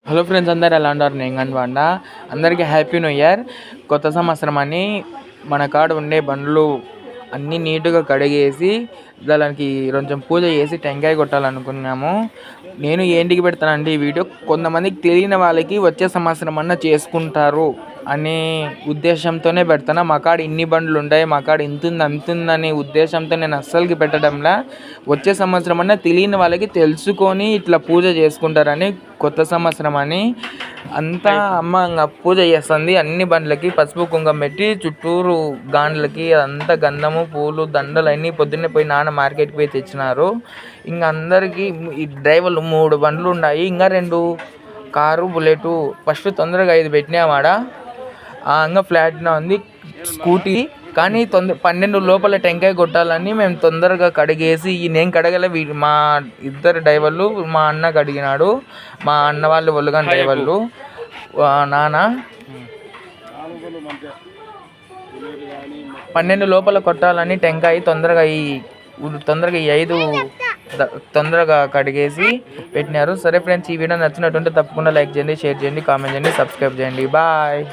Hello friends, అందరు ఎలా ఉన్నారు? నేను కనబండ. అందరికీ హ్యాపీ న్యూ ఇయర్. కొత్త సంవత్సరం అని మన కాడ ఉండే బండ్లు అన్నీ నీట్గా కడిగేసి దానికి కొంచెం పూజ చేసి టెంకాయ కొట్టాలనుకున్నాము. నేను ఏంటికి పెడతానంటే ఈ వీడియో కొంతమందికి తెలియని వాళ్ళకి వచ్చే సంవత్సరం అన్నా చేసుకుంటారు అనే ఉద్దేశంతోనే పెడతాను. మా కాడ ఇన్ని బండ్లు ఉంటాయి, మా కాడ ఇంతుంది అంతుందనే ఉద్దేశంతో నేను అస్సలకి పెట్టడంలా. వచ్చే సంవత్సరం అన్నా తెలియని వాళ్ళకి తెలుసుకొని ఇట్లా పూజ చేసుకుంటారని కొత్త సంవత్సరం అని అంతా అమ్మ ఇంకా పూజ చేస్తుంది. అన్ని బండ్లకి పసుపు కుంకుమ పెట్టి చుట్టూరు గాండ్లకి అంతా గంధము పూలు దండలు అన్నీ పొద్దున్నే పోయి నాన్న మార్కెట్కి పోయి తెచ్చినారు. ఇంకా అందరికీ ఈ డ్రైవర్లు 3 బండ్లు ఉన్నాయి, ఇంకా 2 కారు బుల్లెట్. ఫస్ట్ తొందరగా 5 పెట్టినామాడ. ఇంకా ఫ్లాట్నా ఉంది స్కూటీ. కానీ 12 లోపల టెంకాయ కొట్టాలని మేము తొందరగా కడిగేసి, నేను కడగలే, మా ఇద్దరు డ్రైవర్లు, మా అన్న కడిగినాడు. మా అన్న వాళ్ళు ఒళ్ళుగాని డ్రైవర్లు నాన్న 12 లోపల కొట్టాలని టెంకాయ తొందరగా ఈ 5 తొందరగా కడిగేసి పెట్టినారు. సరే ఫ్రెండ్స్, ఈ వీడియో నచ్చినట్టుంటే తప్పకుండా లైక్ చేయండి, షేర్ చేయండి, కామెంట్ చేయండి, సబ్స్క్రైబ్ చేయండి. బాయ్.